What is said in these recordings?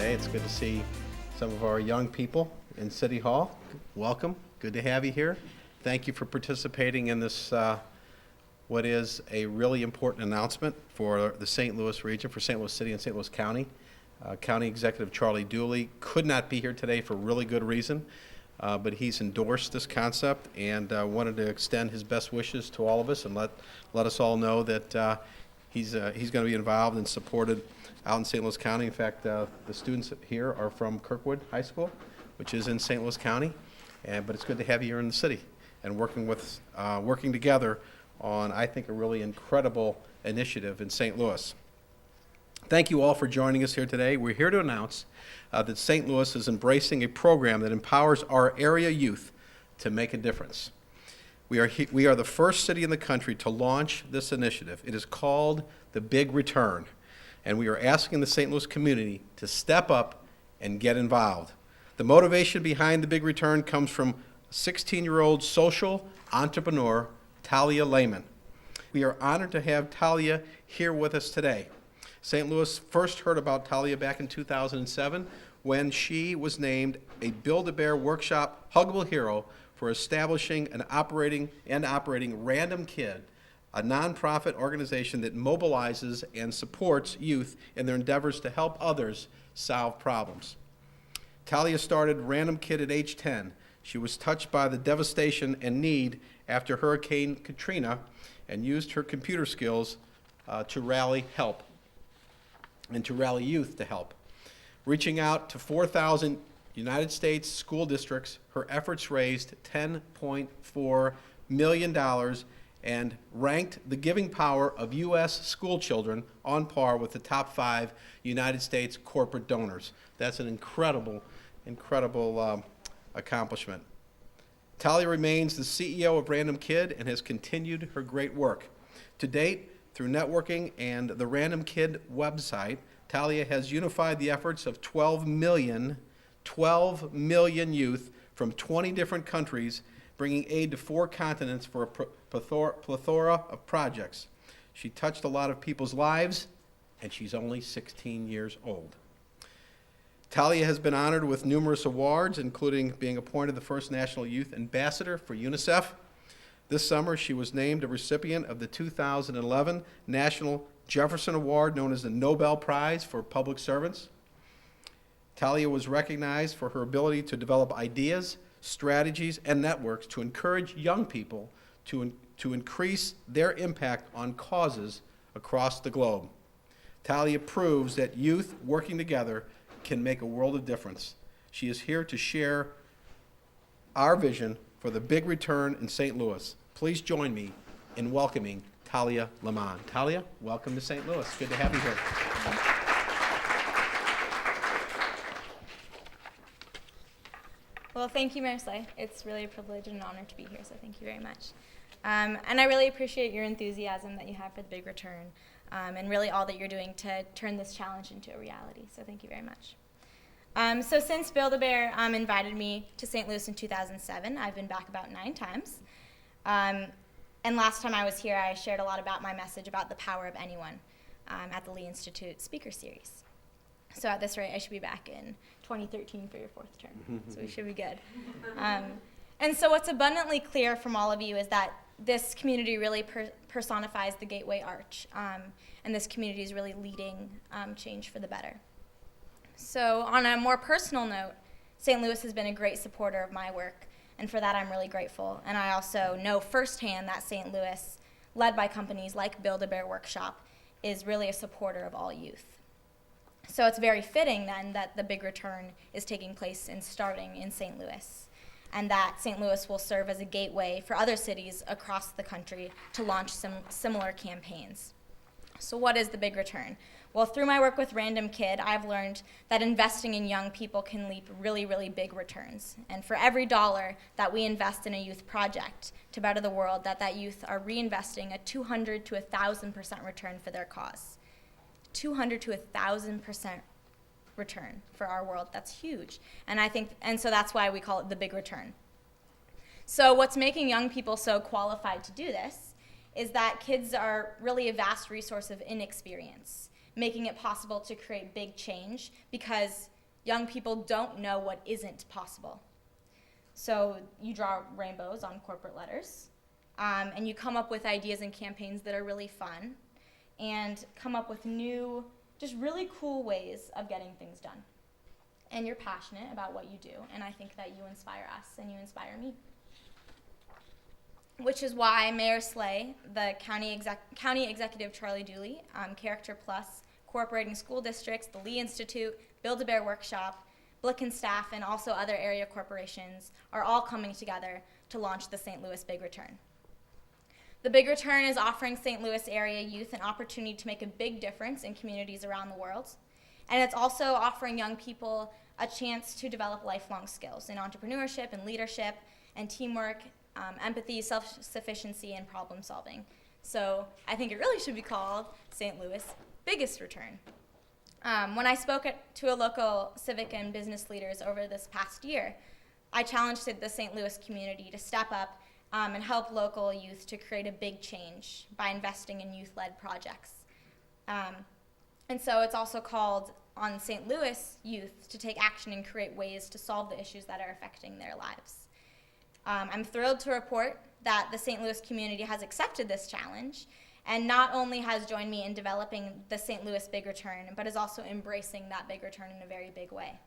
today. It's good to see some of our young people in City Hall. Welcome. Good to have you here. Thank you for participating in this, what is a really important announcement for the St. Louis region, for St. Louis City and St. Louis County. County Executive Charlie Dooley could not be here today for really good reason, but he's endorsed this concept and wanted to extend his best wishes to all of us and let us all know that he's going to be involved and supported out in St. Louis County. In fact, the students here are from Kirkwood High School, which is in St. Louis County, but it's good to have you here in the city and working together on, I think, a really incredible initiative in St. Louis. Thank you all for joining us here today. We're here to announce that St. Louis is embracing a program that empowers our area youth to make a difference. We are the first city in the country to launch this initiative. It is called the Big Return, and we are asking the St. Louis community to step up and get involved. The motivation behind the Big Return comes from 16-year-old social entrepreneur, Talia Lehman. We are honored to have Talia here with us today. St. Louis first heard about Talia back in 2007 when she was named a Build-A-Bear Workshop Huggable Hero for establishing and operating Random Kid, a nonprofit organization that mobilizes and supports youth in their endeavors to help others solve problems. Talia started Random Kid at age 10. She was touched by the devastation and need after Hurricane Katrina and used her computer skills to rally help and to rally youth to help. Reaching out to 4,000 United States school districts, her efforts raised $10.4 million and ranked the giving power of U.S. school children on par with the top 5 United States corporate donors. That's an incredible accomplishment. Talia remains the CEO of Random Kid and has continued her great work. To date, through networking and the Random Kid website, Talia has unified the efforts of 12 million youth from 20 different countries, bringing aid to 4 continents for a plethora of projects. She touched a lot of people's lives, and she's only 16 years old. Talia has been honored with numerous awards, including being appointed the first National Youth Ambassador for UNICEF. This summer, she was named a recipient of the 2011 National Jefferson Award, known as the Nobel Prize for Public Servants. Talia was recognized for her ability to develop ideas, strategies, and networks to encourage young people to increase their impact on causes across the globe. Talia proves that youth working together can make a world of difference. She is here to share our vision for the Big Return in St. Louis. Please join me in welcoming Talia Lehman. Talia, welcome to St. Louis. Good to have you here. Well, thank you, Marisley. It's really a privilege and an honor to be here, so thank you very much. And I really appreciate your enthusiasm that you have for the Big Return, and really all that you're doing to turn this challenge into a reality, so thank you very much. So since Build-A-Bear invited me to St. Louis in 2007, I've been back about 9 times. And last time I was here, I shared a lot about my message about the power of anyone at the Lee Institute Speaker Series. So at this rate, I should be back in 2013 for your 4th term, so we should be good. And so what's abundantly clear from all of you is that this community really personifies the Gateway Arch, and this community is really leading change for the better. So on a more personal note, St. Louis has been a great supporter of my work, and for that I'm really grateful. And I also know firsthand that St. Louis, led by companies like Build-A-Bear Workshop, is really a supporter of all youth. So it's very fitting then that the Big Return is taking place and starting in St. Louis, and that St. Louis will serve as a gateway for other cities across the country to launch similar campaigns. So what is the Big Return? Well, through my work with Random Kid, I've learned that investing in young people can leap really, really big returns. And for every dollar that we invest in a youth project to better the world, that youth are reinvesting a 200 to 1,000% return for their cause. 200 to 1,000% return for our world. That's huge. And so that's why we call it the Big Return. So what's making young people so qualified to do this is that kids are really a vast resource of inexperience, making it possible to create big change because young people don't know what isn't possible. So you draw rainbows on corporate letters, and you come up with ideas and campaigns that are really fun, and come up with new, just really cool ways of getting things done. And you're passionate about what you do, and I think that you inspire us and you inspire me. Which is why Mayor Slay, the County Executive Charlie Dooley, Character Plus, Cooperating School Districts, the Lee Institute, Build-A-Bear Workshop, Blicken staff, and also other area corporations are all coming together to launch the St. Louis Big Return. The Big Return is offering St. Louis area youth an opportunity to make a big difference in communities around the world. And it's also offering young people a chance to develop lifelong skills in entrepreneurship and leadership and teamwork, empathy, self-sufficiency, and problem solving. So I think it really should be called St. Louis Biggest Return. When I spoke to a local civic and business leaders over this past year, I challenged the St. Louis community to step up and help local youth to create a big change by investing in youth-led projects. And so it's also called on St. Louis youth to take action and create ways to solve the issues that are affecting their lives. I'm thrilled to report that the St. Louis community has accepted this challenge and not only has joined me in developing the St. Louis Big Return, but is also embracing that big return in a very big way.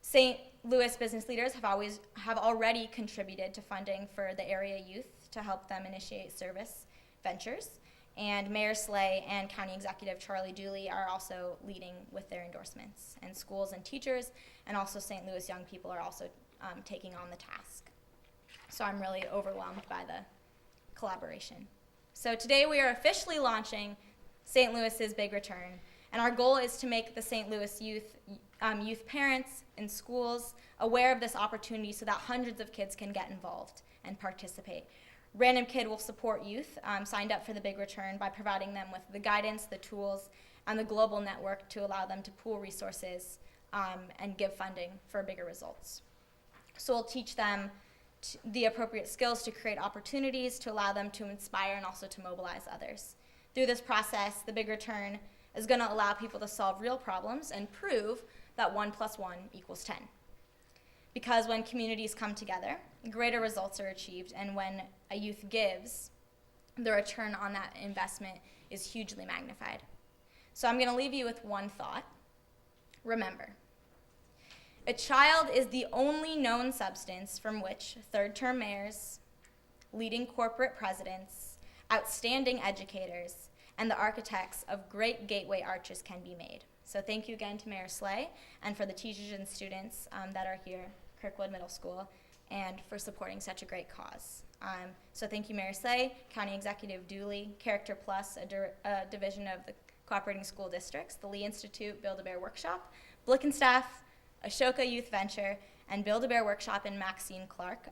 St. Louis business leaders have already contributed to funding for the area youth to help them initiate service ventures, and Mayor Slay and County Executive Charlie Dooley are also leading with their endorsements, and schools and teachers and also St. Louis young people are also taking on the task. So I'm really overwhelmed by the collaboration. So today we are officially launching St. Louis's Big Return, and our goal is to make the St. Louis youth parents in schools aware of this opportunity so that hundreds of kids can get involved and participate. Random Kid will support youth signed up for the Big Return by providing them with the guidance, the tools, and the global network to allow them to pool resources and give funding for bigger results. So we'll teach them the appropriate skills to create opportunities to allow them to inspire and also to mobilize others. Through this process, the Big Return is going to allow people to solve real problems and prove that 1 + 1 = 10. Because when communities come together, greater results are achieved, and when a youth gives, the return on that investment is hugely magnified. So I'm going to leave you with one thought. Remember, a child is the only known substance from which third-term mayors, leading corporate presidents, outstanding educators, and the architects of great gateway arches can be made. So thank you again to Mayor Slay and for the teachers and students that are here, Kirkwood Middle School, and for supporting such a great cause. So thank you, Mayor Slay, County Executive Dooley, Character Plus, a division of the Cooperating School Districts, the Lee Institute Build-A-Bear Workshop, Blicken staff, Ashoka Youth Venture, and Build-A-Bear Workshop and Maxine Clark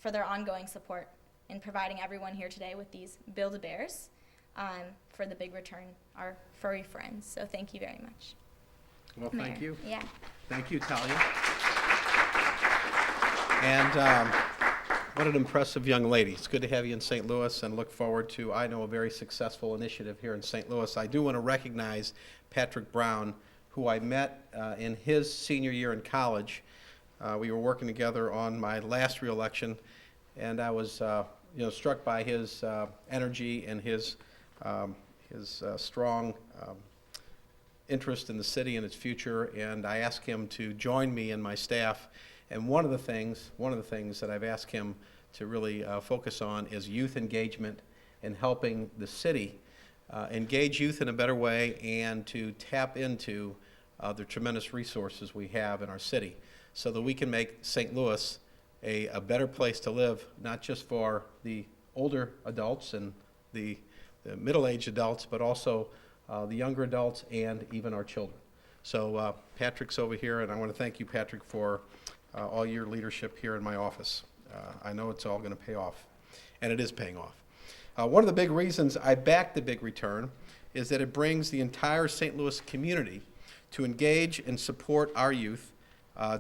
for their ongoing support in providing everyone here today with these Build-A-Bears for the Big Return, our furry friends. So thank you very much. Well, Mayor. thank you. Yeah. Thank you, Talia. And what an impressive young lady. It's good to have you in St. Louis and look forward to, I know, a very successful initiative here in St. Louis. I do want to recognize Patrick Brown, who I met in his senior year in college. We were working together on my last reelection, and I was struck by his energy and his strong interest in the city and its future, and I asked him to join me and my staff. And one of the things that I've asked him to really focus on is youth engagement and helping the city engage youth in a better way and to tap into the tremendous resources we have in our city so that we can make St. Louis a better place to live, not just for the older adults and the middle-aged adults, but also the younger adults and even our children. So Patrick's over here, and I want to thank you, Patrick, for all your leadership here in my office. I know it's all going to pay off, and it is paying off. One of the big reasons I back the Big Return is that it brings the entire St. Louis community to engage and support our youth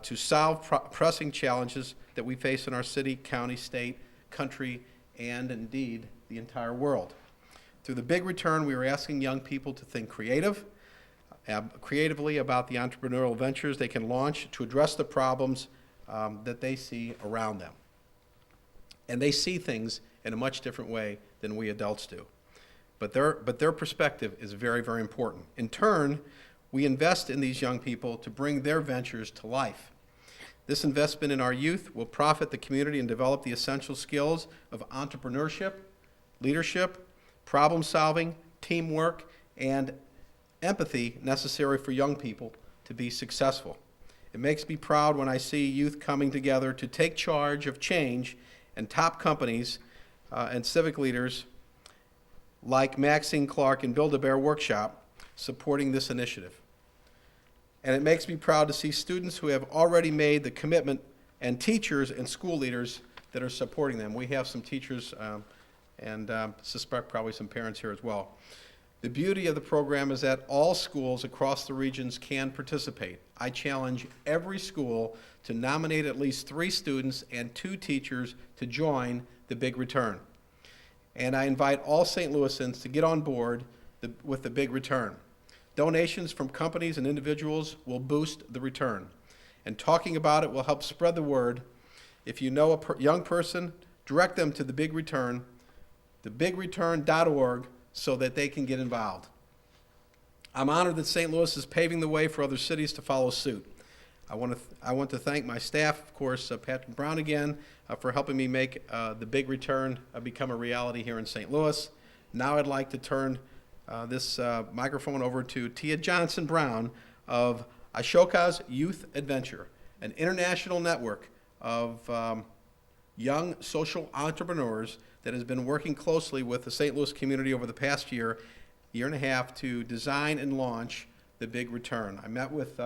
to solve pressing challenges that we face in our city, county, state, country, and indeed the entire world. Through the Big Return, we are asking young people to think creative, creatively about the entrepreneurial ventures they can launch to address the problems that they see around them. And they see things in a much different way than we adults do. But their perspective is very, very important. In turn, we invest in these young people to bring their ventures to life. This investment in our youth will profit the community and develop the essential skills of entrepreneurship, leadership, problem solving, teamwork, and empathy necessary for young people to be successful. It makes me proud when I see youth coming together to take charge of change, and top companies and civic leaders like Maxine Clark and Build-A-Bear Workshop supporting this initiative. And it makes me proud to see students who have already made the commitment and teachers and school leaders that are supporting them. We have some teachers and suspect probably some parents here as well. The beauty of the program is that all schools across the regions can participate. I challenge every school to nominate at least 3 students and 2 teachers to join the Big Return. And I invite all St. Louisans to get on board with the Big Return. Donations from companies and individuals will boost the return. And talking about it will help spread the word. If you know a young person, direct them to the Big Return, thebigreturn.org, so that they can get involved. I'm honored that St. Louis is paving the way for other cities to follow suit. I want to thank my staff, of course, Patrick Brown again, for helping me make the Big Return become a reality here in St. Louis. Now I'd like to turn this microphone over to Tia Johnson Brown of Ashoka's Youth Adventure, an international network of young social entrepreneurs that has been working closely with the St. Louis community over the past year and a half to design and launch the Big Return. I met with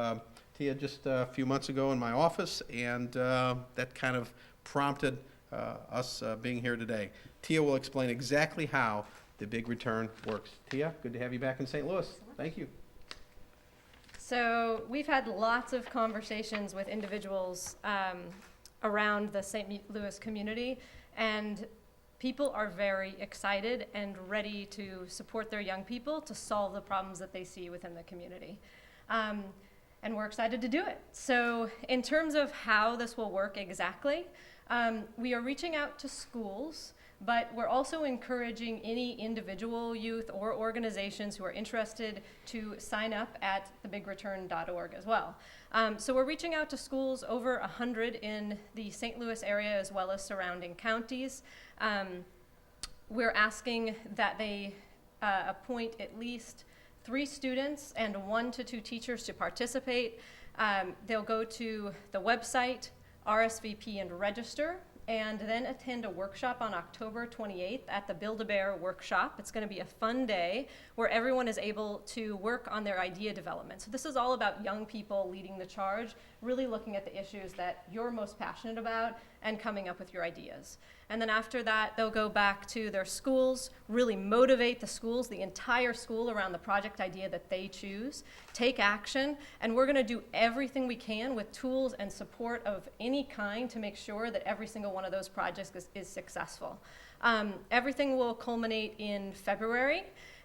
Tia just a few months ago in my office, and that kind of prompted us being here today. Tia will explain exactly how the Big Return works. Tia, good to have you back in St. Louis. Thank you. So we've had lots of conversations with individuals around the St. Louis community, and people are very excited and ready to support their young people to solve the problems that they see within the community. And we're excited to do it. So in terms of how this will work exactly, we are reaching out to schools, but we're also encouraging any individual youth or organizations who are interested to sign up at thebigreturn.org as well. So we're reaching out to schools, over 100 in the St. Louis area as well as surrounding counties. We're asking that they appoint at least 3 students and 1 to 2 teachers to participate. They'll go to the website, RSVP and register, and then attend a workshop on October 28th at the Build-A-Bear Workshop. It's going to be a fun day where everyone is able to work on their idea development. So this is all about young people leading the charge, really looking at the issues that you're most passionate about and coming up with your ideas. And then after that, they'll go back to their schools, really motivate the schools, the entire school, around the project idea that they choose, take action, and we're going to do everything we can with tools and support of any kind to make sure that every single one of those projects is successful. Everything will culminate in February,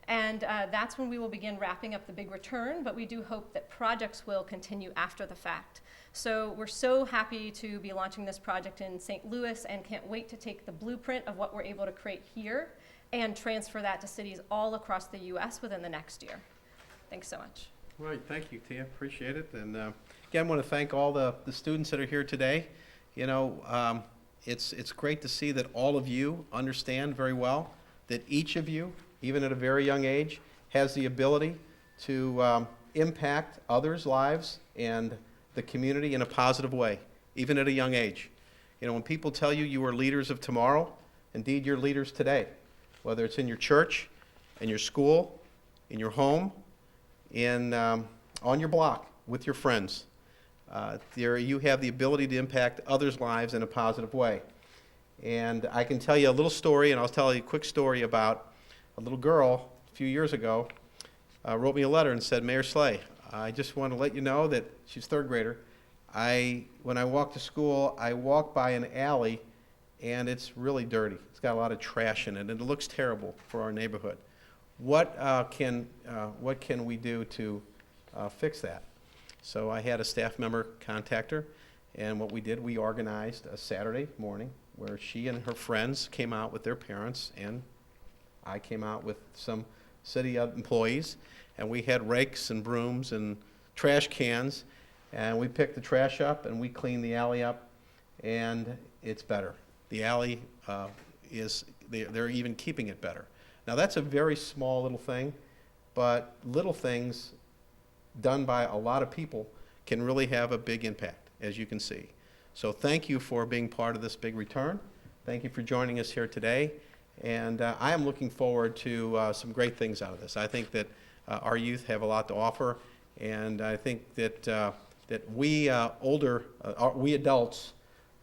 and that's when we will begin wrapping up the Big Return, but we do hope that projects will continue after the fact. So we're so happy to be launching this project in St. Louis and can't wait to take the blueprint of what we're able to create here and transfer that to cities all across the U.S. within the next year. Thanks so much. Right, thank you, Tia. Appreciate it. And again, I want to thank all the students that are here today. You know, it's great to see that all of you understand very well that each of you, even at a very young age, has the ability to impact others' lives and the community in a positive way, even at a young age. You know, when people tell you you are leaders of tomorrow, indeed you're leaders today, whether it's in your church, in your school, in your home, on your block, with your friends. There you have the ability to impact others' lives in a positive way. And I can tell you a little story, and I'll tell you a quick story about a little girl a few years ago wrote me a letter and said, Mayor Slay, I just want to let you know that she's a 3rd grader. When I walk to school, I walk by an alley, and it's really dirty. It's got a lot of trash in it, and it looks terrible for our neighborhood. What can we do to fix that. So I had a staff member contact her, and what we did, we organized a Saturday morning where she and her friends came out with their parents, and I came out with some city employees, and we had rakes and brooms and trash cans, and we picked the trash up and we cleaned the alley up, and it's better. The alley they're even keeping it better. Now that's a very small little thing, but little things done by a lot of people can really have a big impact, as you can see. So thank you for being part of this big return. Thank you for joining us here today. And I am looking forward to some great things out of this. I think that our youth have a lot to offer, and I think that we we adults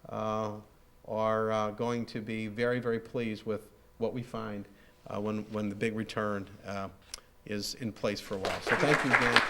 are going to be very, very pleased with what we find when the big return is in place for a while. So thank you again.